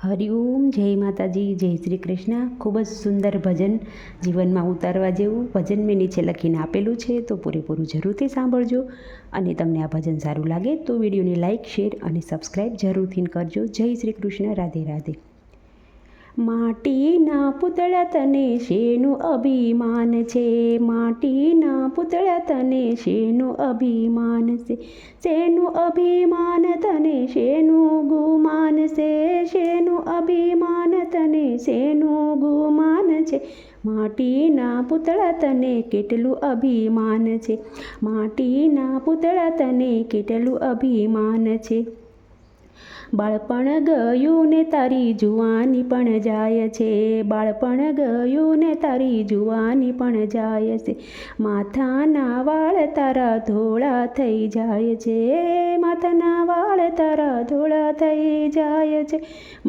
હરિઓમ, જય માતાજી, જય શ્રી કૃષ્ણ। ખૂબ જ સુંદર ભજન જીવનમાં ઉતારવા જેવું ભજન મેં નીચે લખીને આપેલું છે, તો પૂરેપૂરું જરૂરથી સાંભળજો। અને તમને આ ભજન સારું લાગે તો વિડીયોને લાઇક, શેર અને સબસ્ક્રાઈબ જરૂરથી કરજો। જય શ્રી કૃષ્ણ, રાધે રાધે। માટીના પૂતળા તને શેનું અભિમાન છે, માટીના પૂતળા તને શેનું અભિમાન છે, શેનું અભિમાન તને શેનું ગુમાન છે, શેનું અભિમાન તને શેનું ગુમાન છે, માટીના પૂતળા તને કેટલું અભિમાન છે, માટીના પૂતળા તને કેટલું અભિમાન છે। બાળપણ ગયું ને તારી જુવાની પણ જાય છે, બાળપણ ગયું ને તારી જુવાની પણ જાય છે, માથાના વાળ તારા ધોળા થઈ જાય છે, માથાના વાળ તારા ધોળા થઈ જાય છે,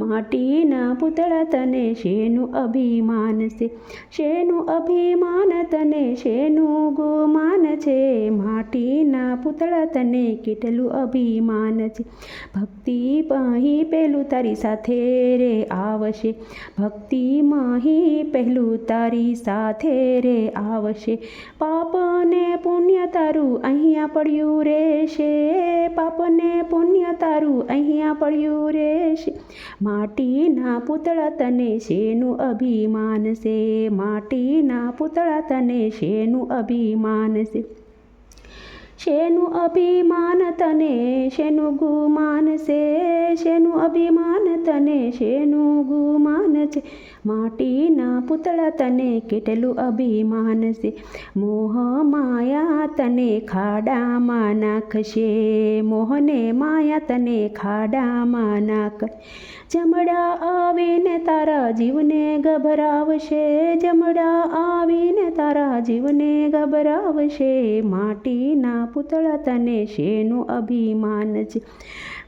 માટીના પૂતળા તને શેનું અભિમાન છે, શેનું અભિમાન તને શેનું ગુમાન છે, માટીના પૂતળા તને કેટલું અભિમાન છે। ભક્તિ અહીં પહેલું તારી સાથે રે આવશે, ભક્તિમાં અહીં પહેલું તારી સાથે રે આવશે, પાપને પુણ્ય તારું અહીંયા પડ્યું રહેશે, પાપને પુણ્ય તારું અહીંયા પડ્યું રહેશે, માટીના પૂતળા તને શેનું અભિમાન છે, માટીના પૂતળા તને શેનું અભિમાન છે, શેનું અભિમાન તને શેનું ગુમાન છે, શેનું અભિમાન તને શેનું ગુમાન છે, માટીના પૂતળા તને કેટલું અભિમાન છે, મોહ માયા તને ખાડામાં નાખશે, મોહને માયા તને ખાડામાં નાખ, જમડા આવીને તારા જીવને ગભરાવશે, જમડા આવીને તારા જીવને ગભરાવશે, માટીના પૂતળા તને શેનું અભિમાન છે,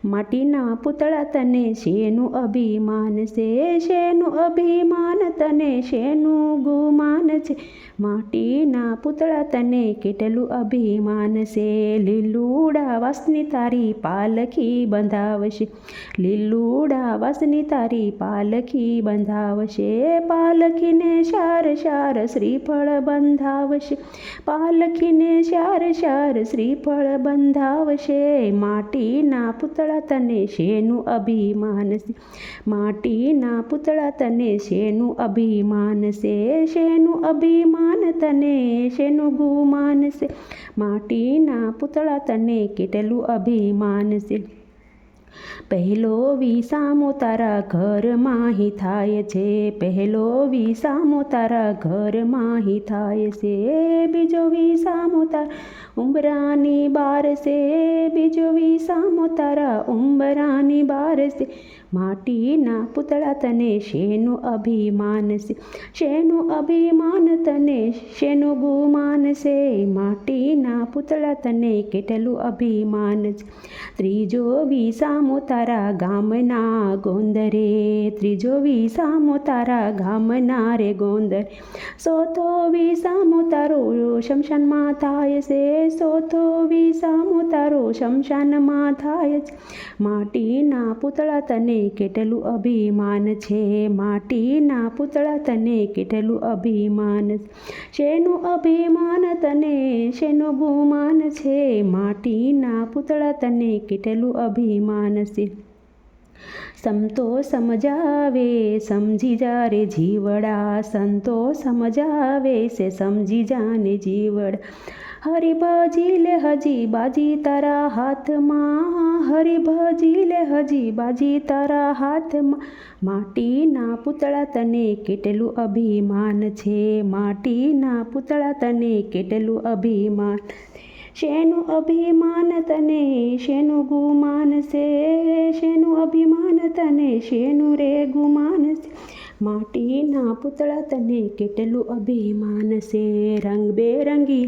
માટીના પૂતળા તને શેનું અભિમાન છે, શેનું અભિમાન તને શેનું ગુમાન છે, માટીના પૂતળા તને કેટલું અભિમાન છે, લીલુડા વાસની તારી પાલખી બંધાવશે, લીલુડા વાસની તારી પાલખી બંધાવશે, પાલખીને શાર શાર શ્રીફળ બંધાવશે, પાલખીને શાર શાર શ્રીફળ બંધાવશે, માટીના પૂતળા તને શેનું અભિમાન છે, માટીના પૂતળા તને શેનું અભિમાન છે, શેનું અભિમાન તને શેનું ગુમાન છે, માટીના પૂતળા તને કેટલું અભિમાન છે, પહેલો વિસામો તારા ઘરમાં હી થાય છે, પહેલો વિસામો તારા ઘરમાં હી થાય છે, બીજો વિસામો તારા ઉંબરાની બાર છે, બીજો વિસામો તારા ઉંબરાની બાર છે, માટીના પૂતળા તને શેનું અભિમાન છે, શેનું અભિમાન તને શેનું ગુમાન છે, માટીના પૂતળા તને કેટલું અભિમાન છે, ત્રીજો વિસામો તારા ગામના ગોંદરે, ત્રીજો વિસામો તારા ગામના રે ગોંદર, ચોથો વિસામો તારો શમશાનમાં થાય છે, ચોથો વિસામો તારો શમશાનમાં થાય છે, માટીના પૂતળા તને કેટલું અભિમાન છે, માટીના પૂતળા તને કેટલું અભિમાન છે, શેનું અભિમાન તને શેનું ગુમાન છે, માટીના પૂતળા તને કેટલું અભિમાન છે, સંતો સમજાવે સમજી જા રે જીવડા, સંતો સમજાવે છે સમજી જાને જીવડા, હરિ ભજી લે હજી બાજી તારા હાથમાં, હરિ ભજી લે હજી બાજી તારા હાથમાં, માટીના પૂતળા તને કેટલું અભિમાન છે, માટીના પૂતળા તને કેટલું અભિમાન, શેનું અભિમાન તને શેનું ગુમાન છે, શેનું અભિમાન તને શેનું રે ગુમાન છે, માટીના પૂતળા તને કેટલું અભિમાન છે, રંગબેરંગી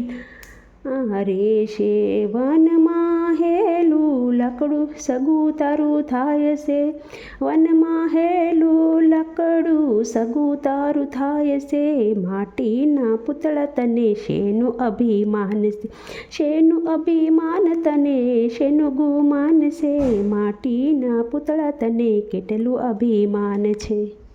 રે છે વનમાં હેલું લકડું સગું તારું થાય છે, વનમાં હેલું લકડું સગું તારું થાય છે, માટીના પૂતળા તને શેનું અભિમાન છે, શેનું અભિમાન તને શેનું ગુમાન છે, માટીના પૂતળા તને કેટલું અભિમાન છે.